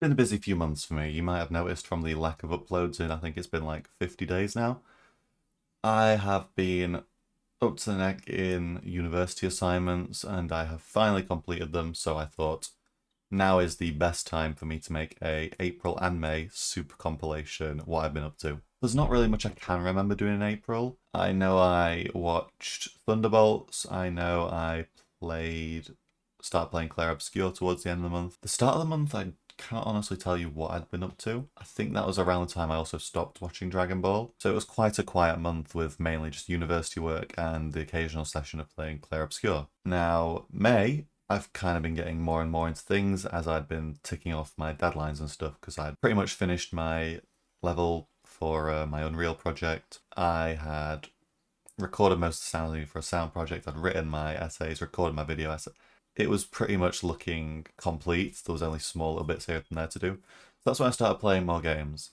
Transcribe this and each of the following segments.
Been a busy few months for me. You might have noticed from the lack of uploads in, I think it's been like 50 days now. I have been up to the neck in university assignments and I have finally completed them, so I thought now is the best time for me to make a April and May super compilation, what I've been up to. There's not really much I can remember doing in April. I know I watched Thunderbolts, I know I played started playing Claire Obscure towards the end of the month. The start of the month, I can't honestly tell you what I'd been up to. I think that was around the time I also stopped watching Dragon Ball. So it was quite a quiet month with mainly just university work and the occasional session of playing Claire Obscure. Now, May, I've kind of been getting more and more into things as I'd been ticking off my deadlines and stuff because I'd pretty much finished my level for my Unreal project. I had recorded most of the sound for a sound project. I'd written my essays, recorded my video essay. It was pretty much looking complete. There was only small little bits here and there to do. So that's when I started playing more games.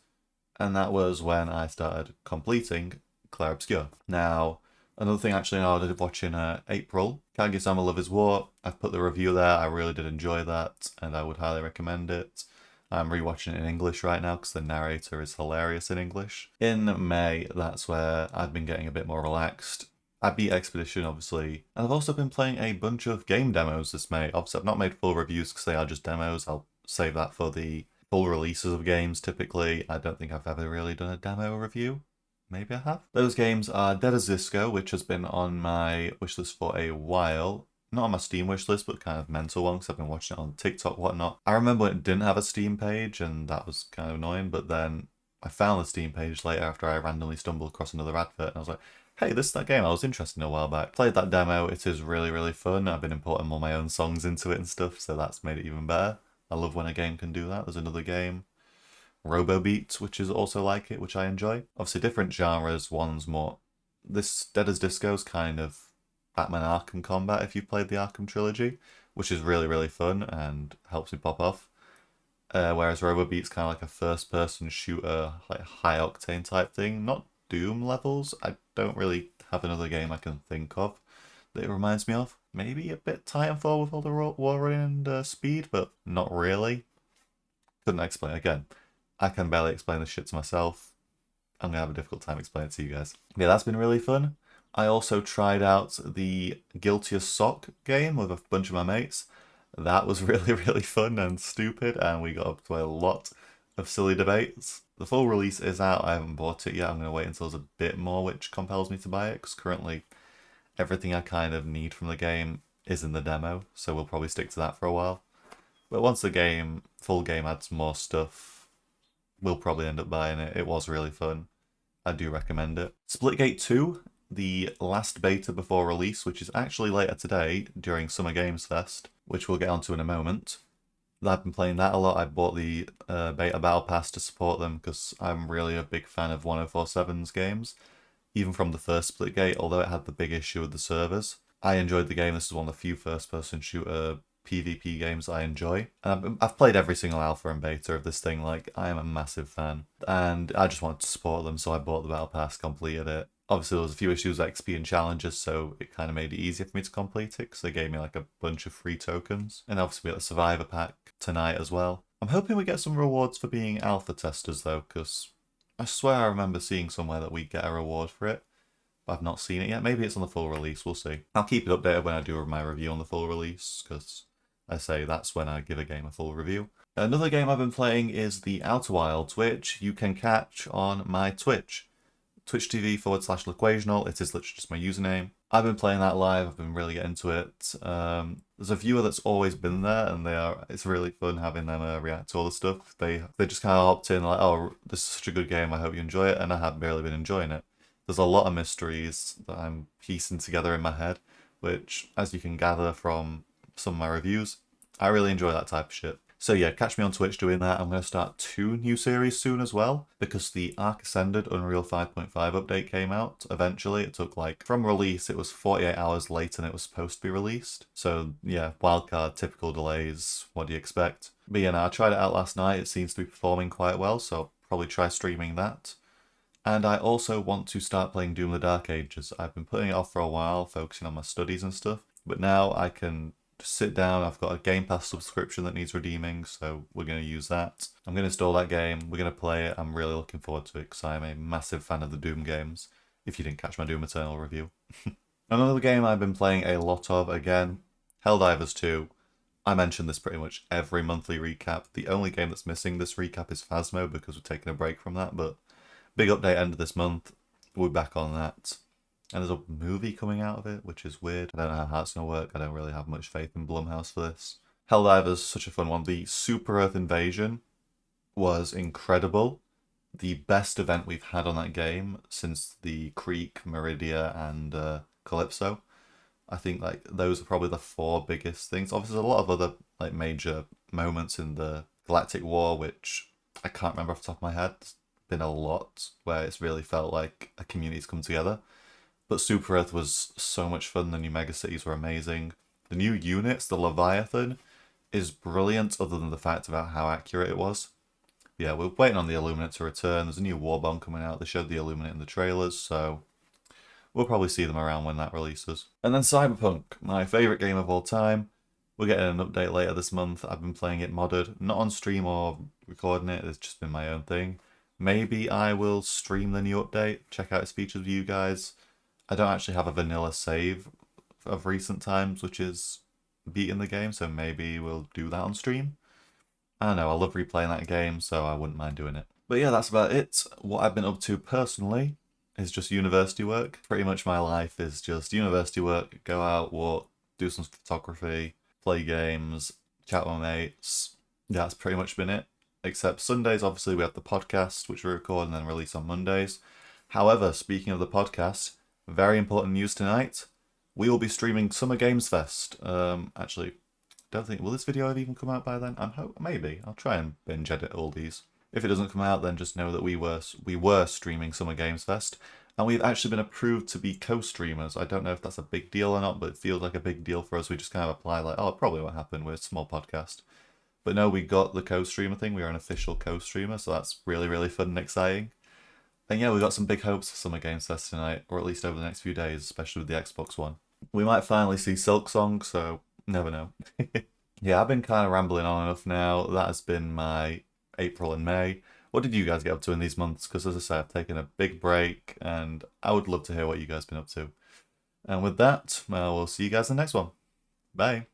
And that was when I started completing Claire Obscure. Now, another thing actually I did watch in April, Kaguya-Sama Love is War. I've put the review there. I really did enjoy that and I would highly recommend it. I'm rewatching it in English right now because the narrator is hilarious in English. In May, that's where I've been getting a bit more relaxed. I beat Expedition, obviously, and I've also been playing a bunch of game demos this May. Obviously, I've not made full reviews because they are just demos. I'll save that for the full releases of games, typically. I don't think I've ever really done a demo review. Maybe I have. Those games are Dead as Disco, which has been on my wishlist for a while. Not on my Steam wishlist, but kind of mental one because I've been watching it on TikTok, whatnot. I remember when it didn't have a Steam page, and that was kind of annoying, but then I found the Steam page later after I randomly stumbled across another advert, and I was like, hey, this is that game I was interested in a while back. Played that demo, it is really, really fun. I've been importing all my own songs into it and stuff, so that's made it even better. I love when a game can do that. There's another game, RoboBeat, which is also like it, which I enjoy. Obviously, different genres. One's more. This Dead as Disco's kind of Batman Arkham Combat if you've played the Arkham trilogy, which is really, really fun and helps me pop off. Whereas RoboBeat's kind of like a first person shooter, like high octane type thing. Not Doom levels. I don't really have another game I can think of that it reminds me of. Maybe a bit Titanfall with all the war running and speed, but not really. Couldn't explain. Again, I can barely explain this shit to myself. I'm gonna have a difficult time explaining it to you guys. Yeah, that's been really fun. I also tried out the Guilty as Sock game with a bunch of my mates. That was really, really fun and stupid, and we got up to a lot of silly debates. The full release is out. I haven't bought it yet. I'm going to wait until there's a bit more, which compels me to buy it, because currently everything I kind of need from the game is in the demo, so we'll probably stick to that for a while. But once the full game adds more stuff, we'll probably end up buying it. It was really fun. I do recommend it. Splitgate 2, the last beta before release, which is actually later today during Summer Games Fest, which we'll get onto in a moment. I've been playing that a lot. I bought the beta battle pass to support them because I'm really a big fan of 1047's games, even from the first Splitgate, although it had the big issue with the servers. I enjoyed the game. This is one of the few first-person shooter PvP games I enjoy. And I've played every single alpha and beta of this thing. Like, I am a massive fan. And I just wanted to support them, so I bought the battle pass, completed it. Obviously, there was a few issues like XP and challenges, so it kind of made it easier for me to complete it because they gave me like a bunch of free tokens. And obviously, we got the Survivor pack tonight as well. I'm hoping we get some rewards for being alpha testers though, because I swear I remember seeing somewhere that we get a reward for it. But I've not seen it yet. Maybe it's on the full release. We'll see. I'll keep it updated when I do my review on the full release, because I say that's when I give a game a full review. Another game I've been playing is the Outer Wilds, which you can catch on my Twitch. Twitch TV/L'Equational. It is literally just my username. I've been playing that live. I've been really getting into it. There's a viewer that's always been there, and it's really fun having them react to all the stuff. They just kind of hopped in like, oh, this is such a good game. I hope you enjoy it, and I have barely been enjoying it. There's a lot of mysteries that I'm piecing together in my head, which, as you can gather from some of my reviews, I really enjoy that type of shit. So yeah, catch me on Twitch doing that. I'm going to start 2 new series soon as well, because the Arc Ascended Unreal 5.5 update came out eventually. It took from release, it was 48 hours later than it was supposed to be released. So yeah, wildcard, typical delays, what do you expect? But yeah, no, I tried it out last night. It seems to be performing quite well, so I'll probably try streaming that. And I also want to start playing Doom the Dark Ages. I've been putting it off for a while, focusing on my studies and stuff, but now I can just sit down. I've got a Game Pass subscription that needs redeeming, so we're going to use that. I'm going to install that game. We're going to play it. I'm really looking forward to it because I'm a massive fan of the Doom games, if you didn't catch my Doom Eternal review. Another game I've been playing a lot of, again, Helldivers 2. I mention this pretty much every monthly recap. The only game that's missing this recap is Phasmo because we're taking a break from that, but big update end of this month. We'll be back on that. And there's a movie coming out of it, which is weird. I don't know how that's going to work. I don't really have much faith in Blumhouse for this. Helldivers, such a fun one. The Super Earth Invasion was incredible. The best event we've had on that game since the Creek, Meridia, and Calypso. I think like those are probably the four biggest things. Obviously, there's a lot of other like major moments in the Galactic War, which I can't remember off the top of my head. There's been a lot where it's really felt like a community's come together. But Super Earth was so much fun. The new megacities were amazing. The new units, the Leviathan, is brilliant. Other than the fact about how accurate it was. Yeah, we're waiting on the Illuminate to return. There's a new Warbomb coming out. They showed the Illuminate in the trailers, so we'll probably see them around when that releases. And then Cyberpunk, my favourite game of all time. We're getting an update later this month. I've been playing it modded, not on stream or recording it. It's just been my own thing. Maybe I will stream the new update, check out its features with you guys. I don't actually have a vanilla save of recent times, which is beating the game, so maybe we'll do that on stream. I don't know, I love replaying that game, so I wouldn't mind doing it. But yeah, that's about it. What I've been up to personally is just university work. Pretty much my life is just university work, go out, walk, do some photography, play games, chat with my mates. Yeah, that's pretty much been it. Except Sundays, obviously, we have the podcast, which we record and then release on Mondays. However, speaking of the podcast, very important news tonight. We will be streaming Summer Games Fest. Actually, don't think will this video have even come out by then? Maybe. I'll try and binge edit all these. If it doesn't come out, then just know that we were streaming Summer Games Fest, and we've actually been approved to be co-streamers. I don't know if that's a big deal or not, but it feels like a big deal for us. We just kind of apply like, oh, it probably won't happen. We're a small podcast. But no, we got the co-streamer thing. We are an official co-streamer, so that's really, really fun and exciting. And yeah, we got some big hopes for Summer Games Fest tonight, or at least over the next few days, especially with the Xbox One. We might finally see Silksong, so never know. Yeah, I've been kind of rambling on enough now. That has been my April and May. What did you guys get up to in these months? Because as I said, I've taken a big break, and I would love to hear what you guys have been up to. And with that, we'll see you guys in the next one. Bye.